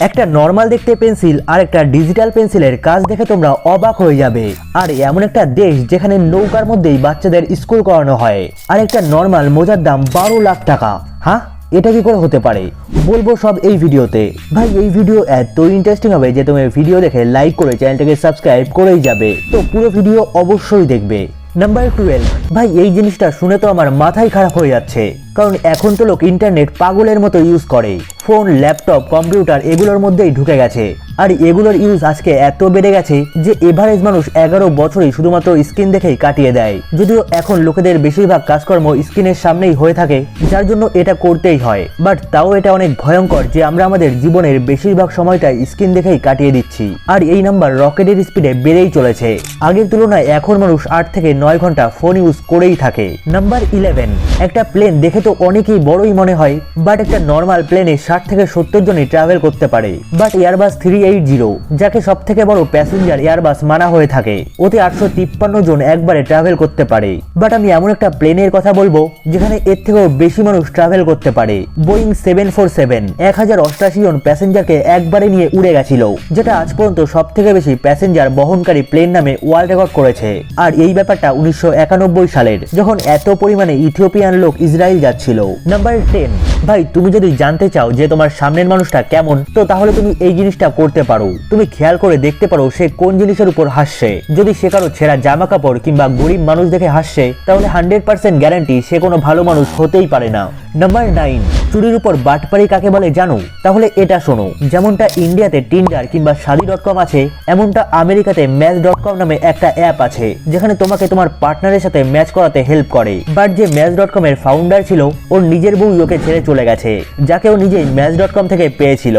একটা নর্মাল দেখতে পেন্সিল আর একটা ডিজিটাল পেন্সিলের কাজ দেখে তোমরা অবাক হয়ে যাবে। আর এমন একটা দেশ যেখানে নৌকার মধ্যেই বাচ্চাদের স্কুল করানো হয়, আর একটা নর্মাল মোজার দাম 12 লাখ টাকা। হ্যাঁ, এটা কি করে হতে পারে বলবো সব এই ভিডিওতে। ভাই এই ভিডিও এত ইন্টারেস্টিং হবে যে তুমি ভিডিও দেখে লাইক করে চ্যানেলটাকে সাবস্ক্রাইব করেই যাবে, তো পুরো ভিডিও অবশ্যই দেখবে। নাম্বার 12, ভাই এই জিনিসটা শুনে তো আমার মাথাই খারাপ হয়ে যাচ্ছে, কারণ এখন তো লোক ইন্টারনেট পাগলের মতো ইউজ করে। ফোন, ল্যাপটপ, কম্পিউটার এগুলোর মধ্যেই ঢুকে গেছে। আর এগুলোর ইউজ আজকে এত বেড়ে গেছে যে এভারেজ মানুষ 11 বছরই শুধুমাত্র স্ক্রিন দেখেই কাটিয়ে দেয়। যদিও এখন লোকেদের বেশিরভাগ কাজকর্ম স্ক্রিনের সামনেই হয়ে থাকে, যার জন্য এটা করতেই হয়। বাট তাও এটা অনেক ভয়ঙ্কর যে আমরা আমাদের জীবনের বেশিরভাগ সময়টাই স্ক্রিন দেখেই কাটিয়ে দিচ্ছি। আর এই নাম্বার রকেটের স্পিডে বেড়েই চলেছে। আগের তুলনায় এখন মানুষ 8 থেকে 9 ঘন্টা ফোন ইউজ করেই থাকে। নাম্বার 11, একটা প্লেন দেখে তো অনেকেই বড়ই মনে হয়, বাট একটা নর্মাল প্লেনে 60 থেকে 70 জনই ট্রাভেল করতে পারে। বাট এয়ারবাস 380, যাকে সব থেকে বড় প্যাসেঞ্জার এয়ারবাস মানা হয়ে থাকে, ওতে 853 জন একবারে ট্রাভেল করতে পারে। বাট আমি এমন একটা প্লেনের কথা বলবো যেখানে এর থেকেও বেশি মানুষ ট্রাভেল করতে পারে। বোয়িং 747 1088 জন প্যাসেঞ্জারকে একবারে নিয়ে উড়ে গেছিল, যেটা আজ পর্যন্ত সব থেকে বেশি প্যাসেঞ্জার বহনকারী প্লেন নামে ওয়ার্ল্ড রেকর্ড করেছে। আর এই ব্যাপারটা 1991 সালের, যখন এত পরিমাণে ইথিওপিয়ান লোক ইসরায়েল যাচ্ছিল। নাম্বার 10, ভাই তুমি যদি জানতে চাও যে তোমার সামনের মানুষটা কেমন, তো তাহলে তুমি এই জিনিসটা করতে পারো। তুমি খেয়াল করে দেখতে পারো সে কোন জিনিসের উপর হাসছে। যদি সে কারো ছেঁড়া জামা কাপড় কিংবা গরিব মানুষ দেখে হাসছে, তাহলে 100% গ্যারান্টি সে কোনো ভালো মানুষ হতেই পারে না। নাম্বার 9, চুরির উপর বাটপারি কাকে বলে জানো? তাহলে এটা শোনো। যেমনটা ইন্ডিয়াতে টিন্ডার কিংবা শাদি.com আছে, এমনটা আমেরিকাতে ম্যাচ.com নামে একটা অ্যাপ আছে, যেখানে তোমাকে তোমার পার্টনারের সাথে ম্যাচ করাতে হেল্প করে। বাট যে ম্যাচ.com এর ফাউন্ডার ছিল, ওর নিজের বউ ওকে ছেড়ে চলে গেছে, যাকে ও নিজেই ম্যাচ.com থেকে পেয়েছিল।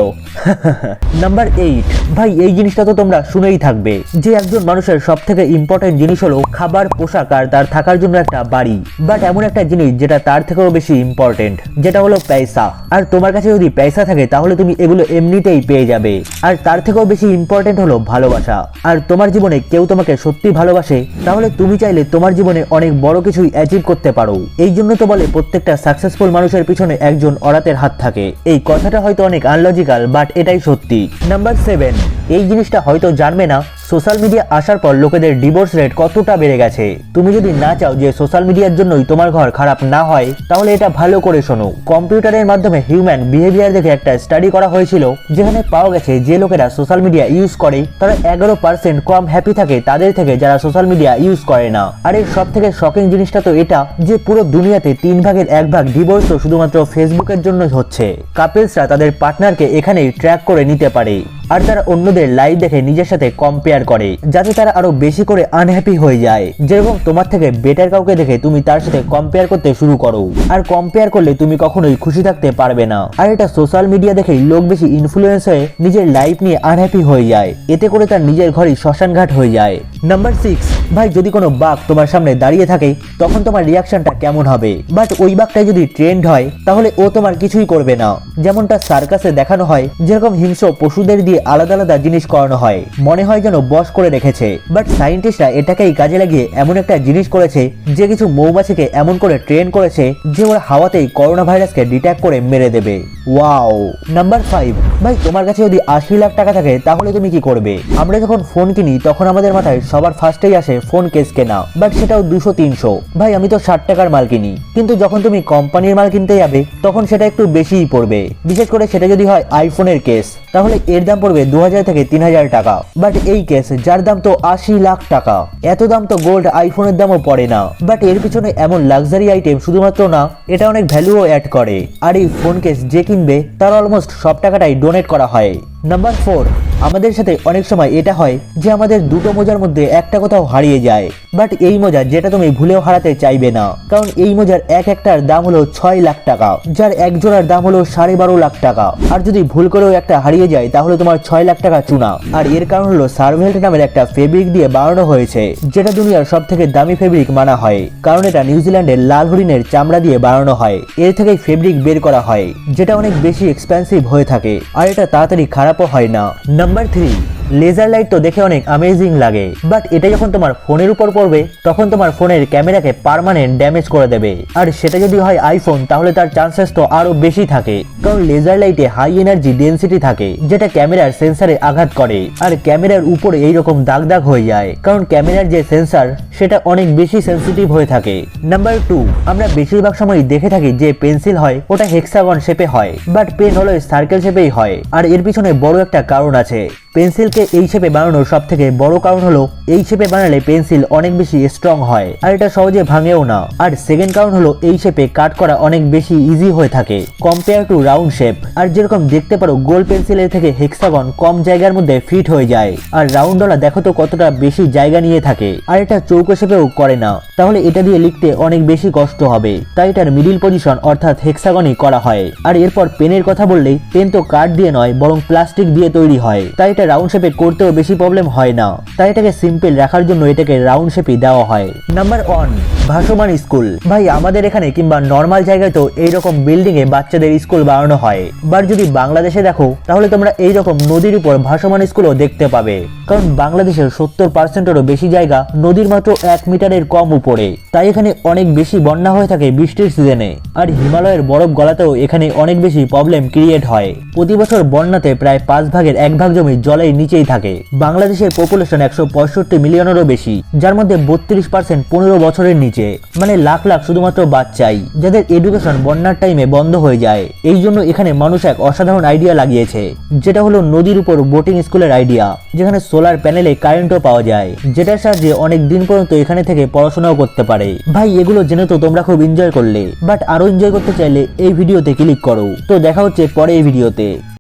নাম্বার 8, ভাই এই জিনিসটা তো তোমরা শুনেই থাকবে যে একজন মানুষের সব থেকে ইম্পর্টেন্ট জিনিস হলো খাবার, পোশাক আর তার থাকার জন্য একটা বাড়ি। বাট এমন একটা জিনিস যেটা তার থেকেও বেশি ইম্পর্টেন্ট, যেটা হলো পয়সা। আর তোমার কাছে যদি পয়সা থাকে তাহলে তুমি এগুলো এমনিতেই পেয়ে যাবে। আর তার থেকেও বেশি ইম্পর্টেন্ট হলো ভালোবাসা। আর তোমার জীবনে কেউ তোমাকে সত্যি ভালোবাসে, তাহলে তুমি চাইলে তোমার জীবনে অনেক বড় কিছুই অ্যাচিভ করতে পারো। এই জন্য তো বলে প্রত্যেকটা সাকসেসফুল মানুষের পিছনে একজন অরাতের হাত থাকে। এই কথাটা হয়তো অনেক আনলজিক্যাল, বাট এটাই সত্যি। নাম্বার 7, এই জিনিসটা হয়তো জানবে না, সোশ্যাল মিডিয়া আসার পর লোকেদের ডিভোর্স রেট কতটা বেড়ে গেছে। তুমি যদি না চাও যে সোশ্যাল মিডিয়ার জন্যই তোমার ঘর খারাপ না হয়, তাহলে এটা ভালো করে শোনো। কম্পিউটারের মাধ্যমে হিউম্যান বিহেভিয়ার দেখে একটা স্টাডি করা হয়েছিল, যেখানে পাওয়া গেছে যে লোকেরা সোশ্যাল মিডিয়া ইউজ করে তারা 11% কম হ্যাপি থাকে তাদের থেকে যারা সোশ্যাল মিডিয়া ইউজ করে না। আর এর সব থেকে শকিং জিনিসটা তো এটা যে পুরো দুনিয়াতে 3 ভাগের 1 ভাগ ডিভোর্স তো শুধুমাত্র ফেসবুকের জন্য হচ্ছে। কাপলসরা তাদের পার্টনারকে এখানেই ট্র্যাক করে নিতে পারে, আর তারা অন্যদের লাইফ দেখে নিজের সাথে কম্পেয়ার করে, যাতে তারা আরো বেশি করে আনহ্যাপি হয়ে যায়। যেরকম তোমার থেকে বেটার কাউকে দেখে তুমি তার সাথে কম্পেয়ার করতে শুরু করো, আর কম্পেয়ার করলে তুমি কখনোই খুশি থাকতে পারবে না। আর এটা সোশ্যাল মিডিয়া দেখেই লোক বেশি ইনফ্লুয়েন্স হয়ে নিজের লাইফ নিয়ে আনহ্যাপি হয়ে যায়, এতে করে তার নিজের ঘরই শ্মশানঘাট হয়ে যায়। নাম্বার 6, ভাই যদি কোনো বাঘ তোমার সামনে দাঁড়িয়ে থাকে, তখন তোমার রিয়াকশনটা কেমন হবে? বাট ওই বাঘটাই যদি ট্রেন্ড হয়, তাহলে ও তোমার কিছুই করবে না। যেমনটা সার্কাসে দেখানো হয়, যেরকম হিংস্র পশুদের দিয়ে আলাদা আলাদা জিনিস করানো হয়, মনে হয় যেন বশ করে রেখেছে। বাট সায়েন্টিস্টরা এটাকেই কাজে লাগিয়ে এমন একটা জিনিস করেছে যে কিছু মৌমাছিকে এমন করে ট্রেন করেছে যে ওরা হাওয়াতেই করোনা ভাইরাসকে ডিটেক্ট করে মেরে দেবে। ওয়াও। নাম্বার 5, ভাই তোমার কাছে যদি 80 লাখ টাকা থাকে তাহলে তুমি কি করবে? আমরা যখন ফোন কিনি তখন আমাদের মাথায় সবার ফার্স্টেই আসে ফোন কেস কেনা, বাট সেটাও 200-300। ভাই আমি তো 60 টাকার মাল কিনি, কিন্তু যখন তুমি কোম্পানির মাল কিনতে যাবে তখন সেটা একটু বেশিই পড়বে। বিশেষ করে সেটা যদি হয় আইফোনের কেস, তাহলে এর দাম পড়বে 2000 থেকে 3000 টাকা। বাট এই কেস যার দাম তো 80 লাখ টাকা, এত দাম তো গোল্ড আইফোনের দামও পড়ে না। বাট এর পিছনে এমন লাক্সারি আইটেম শুধুমাত্র না, এটা অনেক ভ্যালুও অ্যাড করে। আর এই ফোন কেস যে কিনবে তার অলমোস্ট সব টাকাটাই ডোনেট করা হয়। নাম্বার 4, আমাদের সাথে অনেক সময় এটা হয় যে আমাদের দুটো মোজার মধ্যে একটা কোথাও হারিয়ে যায়। বাট এই মোজা যেটা তুমি ভুলেও হারাতে চাইবে না, কারণ এই মোজার একটার দাম হলো 6 লাখ টাকা, যার এক জোড়ার দাম হলো 12.5 লাখ টাকা। আর যদি ভুল করেও একটা হারিয়ে যায় তাহলে তোমার 6 লাখ টাকা চুনা। আর এর কারণ হলো সার্ভেল্ট নামের একটা ফেব্রিক দিয়ে বানানো হয়েছে, যেটা দুনিয়ার সব থেকে দামি ফেব্রিক মানা হয়, কারণ এটা নিউজিল্যান্ডের লাল হরিণের চামড়া দিয়ে বানানো হয়। এর থেকেই ফেব্রিক বের করা হয়, যেটা অনেক বেশি এক্সপেন্সিভ হয়ে থাকে, আর এটা তাড়াতাড়ি খারাপও হয় না। নাম্বার 3, লেজার লাইট তো দেখে অনেক অ্যামেজিং লাগে, বাট এটা যখন তোমার ফোনের উপর পড়বে তখন তোমার ফোনের ক্যামেরাকে পার্মানেন্ট ড্যামেজ করে দেবে। আর সেটা যদি হয় আইফোন, তাহলে তার চান্সেস তো আরো বেশি থাকে, কারণ লেজার লাইটে হাই এনার্জি ডেন্সিটি থাকে যেটা ক্যামেরার সেন্সারে আঘাত করে, আর ক্যামেরার উপরে এইরকম দাগ দাগ হয়ে যায়, কারণ ক্যামেরার যে সেন্সার সেটা অনেক বেশি সেন্সিটিভ হয়ে থাকে। নাম্বার 2, আমরা বেশিরভাগ সময় দেখে থাকি যে পেন্সিল হয় ওটা হেক্সাগন শেপে হয়, বাট পেন হলো সার্কেল শেপেই হয়। আর এর পিছনে বড় একটা কারণ আছে। পেন্সিলকে এই শেপে বানানোর সব থেকে বড় কারণ হলো এই শেপে বানালে পেন্সিল অনেক বেশি স্ট্রং হয় আর এটা সহজে ভাঙেও না। আর সেকেন্ড কারণ হলো এই শেপে কাট করা অনেক বেশি ইজি হয়ে থাকে কম্পেয়ার টু রাউন্ড শেপ। আর যেরকম দেখতে পারো গোল পেন্সিলের থেকে হেক্সাগন কম জায়গার মধ্যে ফিট হয়ে যায়, আর রাউন্ডওয়ালা দেখো তো কতটা বেশি জায়গা নিয়ে থাকে, আর এটা চৌকো শেপেও করে না, তাহলে এটা দিয়ে লিখতে অনেক বেশি কষ্ট হবে, তাই এটার মিডিল পজিশন অর্থাৎ হেক্সাগনই করা হয়। আর এরপর পেনের কথা বললেই পেন তো কাঠ দিয়ে নয় বরং প্লাস্টিক দিয়ে তৈরি হয়, তাই এটা রাউন্ড শেপে করতেও বেশি প্রবলেম হয় না, তাই এটাকে সিম্পল রাখার জন্য এটাকে রাউন্ড শেপই দেওয়া হয়। নাম্বার 1, ভাসমান স্কুল। ভাই আমাদের এখানে কিংবা নর্মাল জায়গায় তো এইরকম বিল্ডিং এ বাচ্চাদের স্কুল বানানো হয়, বাট যদি বাংলাদেশে দেখো তাহলে তোমরা এইরকম নদীর উপর ভাসমান স্কুলও দেখতে পাবে, কারণ বাংলাদেশের 70%-এরও বেশি জায়গা নদীর মাত্র 1 মিটারের কম উপরে, তাই এখানে অনেক বেশি বন্যা হয়ে থাকে বৃষ্টির সিজনে। আর হিমালয়ের বরফ গলাতেও এখানে অনেক বেশি প্রবলেম ক্রিয়েট হয়। প্রতি বছর বন্যাতে প্রায় 5 ভাগের 1 ভাগ জমি জলের নিচেই থাকে। বাংলাদেশের পপুলেশন 165 মিলিয়নেরও বেশি, যার মধ্যে 32% 15 বছরের নিচে, মানে লাখ লাখ শুধুমাত্র বাচ্চাই, যাদের এডুকেশন বন্যার টাইমে বন্ধ হয়ে যায়। এই জন্য এখানে মানুষ এক অসাধারণ আইডিয়া লাগিয়েছে, যেটা হলো নদীর উপর বোটিং স্কুলের আইডিয়া, যেখানে সোলার প্যানেলে কারেন্টও পাওয়া যায়, যেটার সাহায্যে অনেক দিন পর্যন্ত এখানে থেকে পড়াশোনাও করতে পারে। ভাই এগুলো জেনে তো তোমরা খুব এনজয় করলে, বাট আরো এনজয় করতে চাইলে এই ভিডিওতে ক্লিক করো। তো দেখা হচ্ছে পরে এই ভিডিওতে।